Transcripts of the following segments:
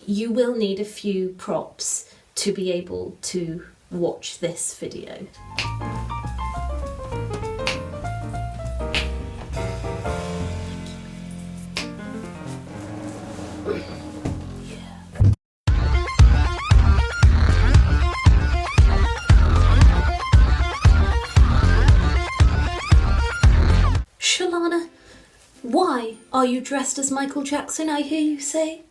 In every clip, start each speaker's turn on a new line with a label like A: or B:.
A: you will need a few props to be able to watch this video. Shalana, why are you dressed as Michael Jackson, I hear you say?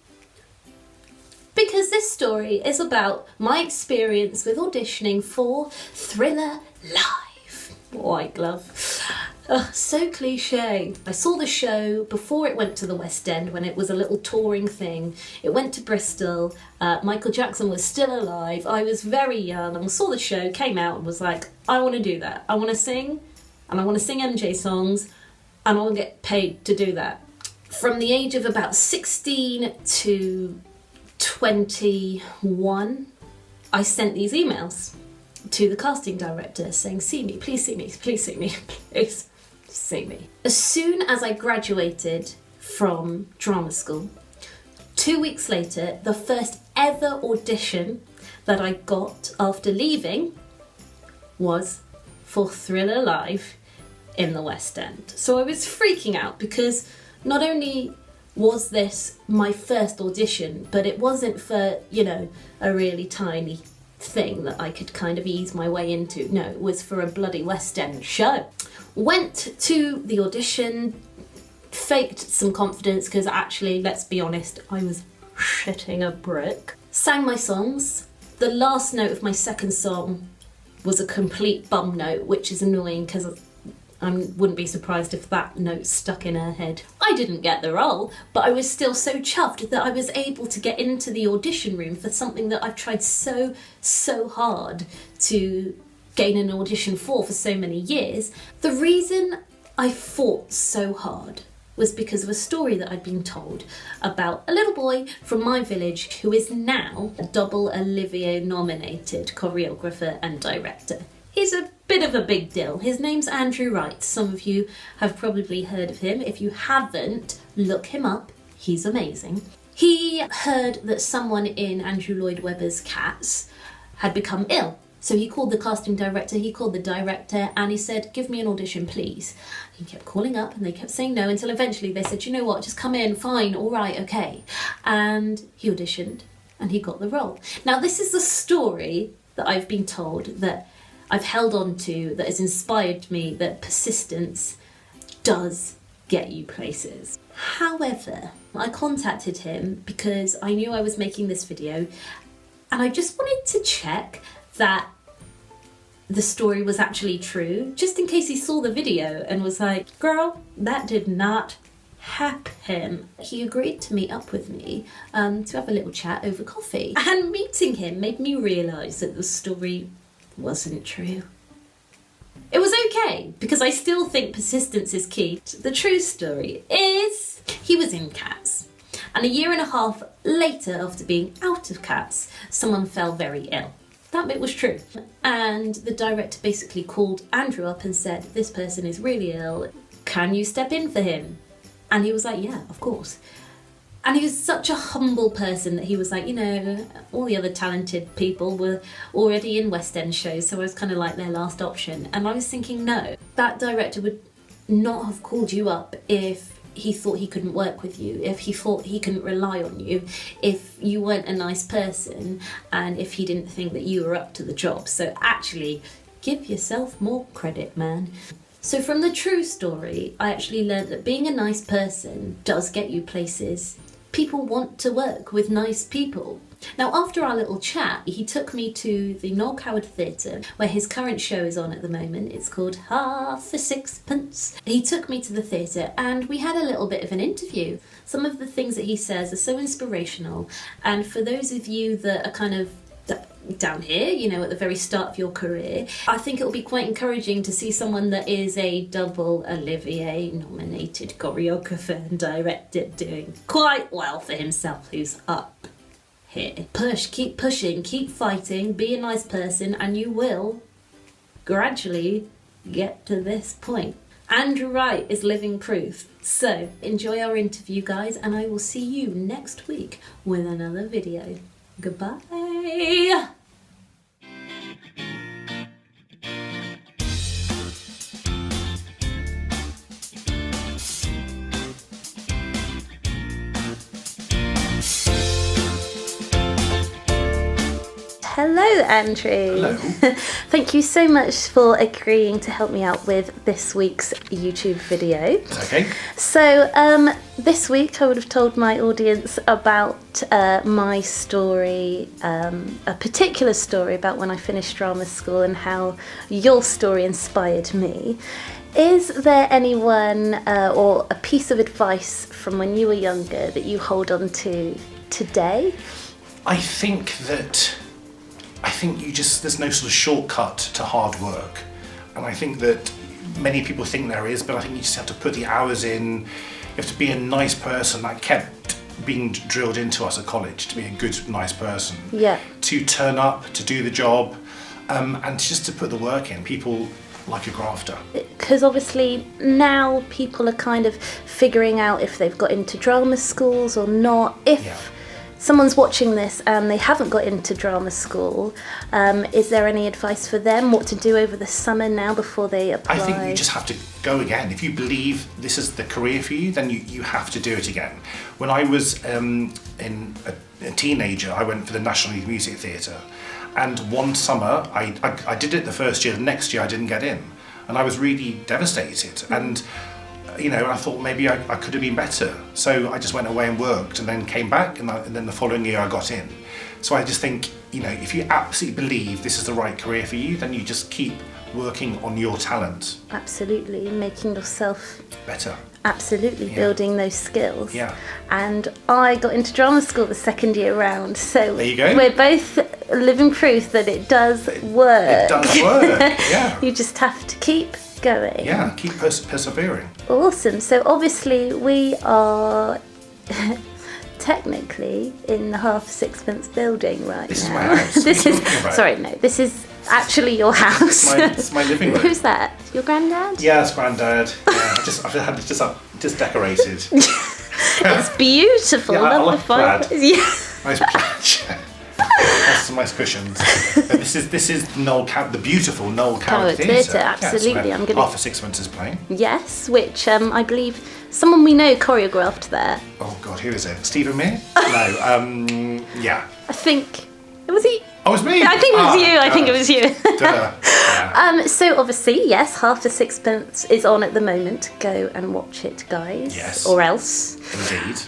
A: Because this story is about my experience with auditioning for Thriller Live. White glove. So cliche. I saw the show before it went to the West End, when it was a little touring thing. It went to Bristol. Michael Jackson was still alive. I was very young and saw the show, came out and was like, I want to do that. I want to sing, and I want to sing MJ songs, and I want to get paid to do that. From the age of about 16 to 21, I sent these emails to the casting director saying, see me, please see me, please see me, please see me. As soon as I graduated from drama school, 2 weeks later, the first ever audition that I got after leaving was for Thriller Live in the West End. So I was freaking out because not only was this my first audition, but it wasn't for, you know, a really tiny thing that I could kind of ease my way into. No, it was for a bloody West End show. Went to the audition, faked some confidence because actually, let's be honest, I was shitting a brick. Sang my songs. The last note of my second song was a complete bum note, which is annoying because I wouldn't be surprised if that note stuck in her head. I didn't get the role, but I was still so chuffed that I was able to get into the audition room for something that I've tried so hard to gain an audition for so many years. The reason I fought so hard was because of a story that I'd been told about a little boy from my village who is now a double Olivier nominated choreographer and director. He's a bit of a big deal. His name's Andrew Wright. Some of you have probably heard of him. If you haven't, look him up. He's amazing. He heard that someone in Andrew Lloyd Webber's Cats had become ill. So he called the casting director, he called the director, and he said, give me an audition, please. He kept calling up and they kept saying no, until eventually they said, you know what, just come in, fine, all right, okay. And he auditioned and he got the role. Now, this is the story that I've been told, that I've held on to, that has inspired me, that persistence does get you places. However, I contacted him because I knew I was making this video and I just wanted to check that the story was actually true, just in case he saw the video and was like, girl, that did not happen. He agreed to meet up with me to have a little chat over coffee, and meeting him made me realise that the story wasn't true. It was okay, because I still think persistence is key. The true story is he was in Cats, and a year and a half later, after being out of Cats, someone fell very ill. That bit was true. And the director basically called Andrew up and said, this person is really ill, can you step in for him? And he was like, yeah, of course. And he was such a humble person that he was like, you know, all the other talented people were already in West End shows, so I was kind of like their last option. And I was thinking, no, that director would not have called you up if he thought he couldn't work with you, if he thought he couldn't rely on you, if you weren't a nice person, and if he didn't think that you were up to the job. So actually, give yourself more credit, man. So from the true story, I actually learned that being a nice person does get you places. People want to work with nice people. Now, after our little chat, he took me to the Noel Coward Theatre, where his current show is on at the moment. It's called Half a Sixpence. He took me to the theatre and we had a little bit of an interview. Some of the things that he says are so inspirational. And for those of you that are kind of down here, you know, at the very start of your career, I think it'll be quite encouraging to see someone that is a double Olivier nominated choreographer and director doing quite well for himself, who's up here. Push, keep pushing, keep fighting, be a nice person, and you will gradually get to this point. Andrew Wright is living proof. So enjoy our interview, guys, and I will see you next week with another video. Goodbye. Hello, Andrew.
B: Hello.
A: Thank you so much for agreeing to help me out with this week's YouTube video.
B: Okay.
A: So, this week I would have told my audience about my story, a particular story about when I finished drama school and how your story inspired me. Is there anyone or a piece of advice from when you were younger that you hold on to today?
B: I think there's no sort of shortcut to hard work. And I think that many people think there is, but I think you just have to put the hours in. You have to be a nice person. That kept being drilled into us at college, to be a good, nice person.
A: Yeah.
B: To turn up, to do the job, and just to put the work in. People like a grafter.
A: Because obviously now people are kind of figuring out if they've got into drama schools or not. If someone's watching this and they haven't got into drama school, is there any advice for them what to do over the summer now before they apply?
B: I think you just have to go again. If you believe this is the career for you, then you have to do it again. When I was a teenager, I went for the National Youth Music Theatre, and one summer I did it the first year. The next year I didn't get in, and I was really devastated. And I thought maybe I could have been better. So I just went away and worked and then came back, and then the following year I got in. So I just think, if you absolutely believe this is the right career for you, then you just keep working on your talent.
A: Absolutely, making yourself
B: better.
A: Absolutely, building those skills.
B: Yeah.
A: And I got into drama school the second year round, so
B: there you go.
A: We're both living proof that it does work.
B: It does work, yeah.
A: You just have to keep going.
B: Yeah, keep persevering.
A: Awesome. So obviously we are technically in the Half Sixpence building right
B: this
A: now.
B: This is my house.
A: This is actually your house.
B: It's my living room.
A: Who's that? Your granddad?
B: Yeah, it's granddad. Yeah, I've had it just decorated.
A: It's beautiful.
B: Yeah, I like plaid.
A: Yeah.
B: Nice plaid. That's some nice cushions. This is the beautiful Noel Coward Theatre.
A: Absolutely.
B: I'm gonna Half a Sixpence is playing.
A: Yes, which I believe someone we know choreographed there.
B: Oh God, who is it? Stephen Mear? No. Yeah.
A: I think it was he.
B: Oh, it was me.
A: I think it was you. I think it was you.
B: Yeah.
A: So obviously, yes, Half a Sixpence is on at the moment. Go and watch it, guys.
B: Yes.
A: Or else.
B: Indeed.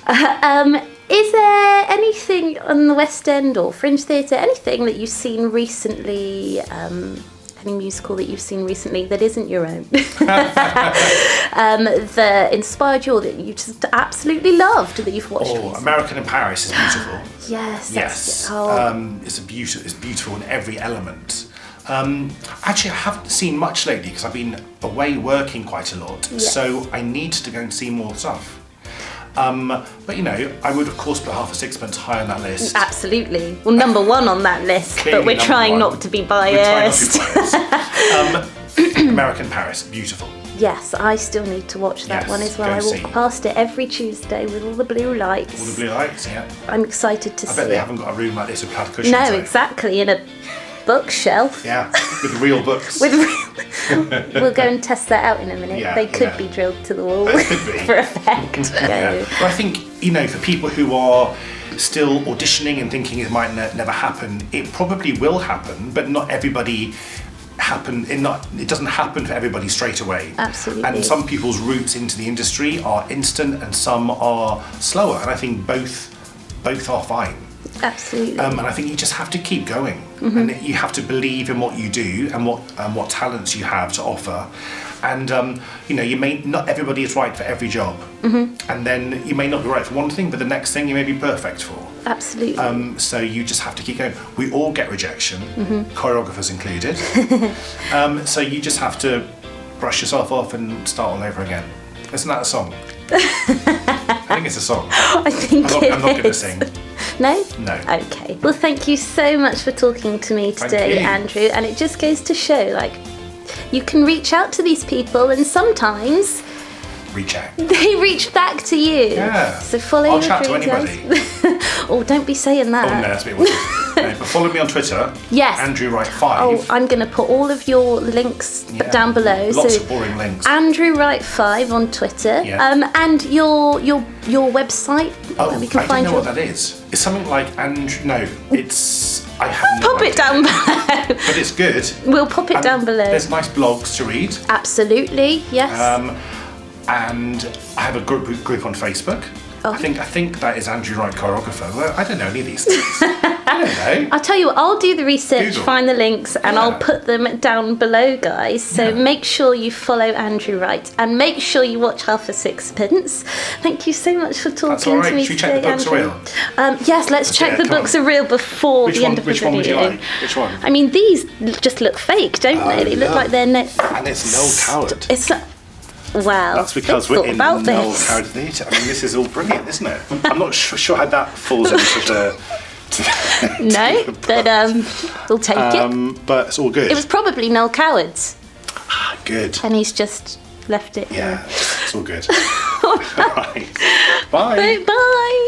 A: Is there anything on the West End or Fringe Theatre, anything that you've seen recently, any musical that you've seen recently that isn't your own, that inspired you or that you just absolutely loved that you've watched recently?
B: American in Paris is beautiful.
A: Yes.
B: It's beautiful in every element. Actually, I haven't seen much lately because I've been away working quite a lot, so I need to go and see more stuff. But I would of course put Half a Sixpence high on that list.
A: Absolutely. Well, number one on that list,
B: Clearly
A: but we're trying not to be biased.
B: American Paris, beautiful.
A: Yes, I still need to watch that one as well. I walk past it every Tuesday with all the blue lights.
B: All the blue lights, yeah.
A: I'm excited to see it.
B: I bet they haven't got a room like this with plaid cushions.
A: No, exactly, in a bookshelf.
B: Yeah, with real books.
A: We'll go and test that out in a minute.
B: Yeah,
A: they could be drilled to the wall for effect.
B: But I think, for people who are still auditioning and thinking it might never happen, it probably will happen, but not everybody it doesn't happen for everybody straight away.
A: Absolutely.
B: And some people's routes into the industry are instant and some are slower, and I think both are fine.
A: Absolutely.
B: And I think you just have to keep going, and you have to believe in what you do and what talents you have to offer. And not everybody is right for every job, and then you may not be right for one thing, but the next thing you may be perfect for.
A: Absolutely.
B: So you just have to keep going. We all get rejection, choreographers included. So you just have to brush yourself off and start all over again. Isn't that a song? I think it's a song.
A: I think
B: I'm not going to sing.
A: No?
B: No.
A: Okay. Well, thank you so much for talking to me today, Andrew. And it just goes to show, you can reach out to these people, and sometimes
B: Reach out.
A: they reach back to you.
B: Yeah.
A: So follow
B: I'll
A: your
B: chat to
A: dreams,
B: anybody.
A: guys. Oh, don't be saying that.
B: Oh no, that's a bit weird. No, but follow me on Twitter.
A: Yes.
B: Andrew Wright 5.
A: Oh, I'm going to put all of your links down below.
B: Lots
A: so
B: of boring links.
A: Andrew Wright 5 on Twitter.
B: Yeah.
A: And your website.
B: Oh,
A: we can
B: I
A: find
B: don't know
A: your...
B: what that is. It's something like Andrew. No, it's. I have no
A: Pop it
B: idea.
A: down below.
B: But it's good.
A: We'll pop it
B: And
A: down below.
B: There's nice blogs to read.
A: Absolutely, yes.
B: And I have a group on Facebook.
A: Oh.
B: I think that is Andrew Wright Choreographer. Well, I don't know any of these things. I don't know.
A: I'll tell you what, I'll do the research,
B: Google.
A: find the links, and
B: Yeah.
A: I'll put them down below, guys. So
B: Yeah.
A: make sure you follow Andrew Wright, and make sure you watch Half a Sixpence. Thank you so much for talking
B: That's all right.
A: to me
B: Should we
A: today,
B: check the books are
A: Andrew.
B: real?
A: Yes, let's check
B: Yeah,
A: the
B: come
A: books
B: on.
A: are real before
B: Which
A: the
B: one?
A: end of the
B: Which one would you
A: video.
B: like? Which one?
A: I mean, these just look fake, don't they? They look
B: yeah.
A: like they're
B: And it's Noel Coward.
A: It's well.
B: That's because
A: they've
B: we're
A: thought
B: in
A: about
B: Noel
A: this.
B: Coward Theatre. I mean, this is all brilliant, isn't it? I'm not sure how that falls into the.
A: No, but we'll take it.
B: But it's all good.
A: It was probably Noel Coward's,
B: Good.
A: and he's just left it.
B: Yeah, it's all good. All right. Bye.
A: Bye.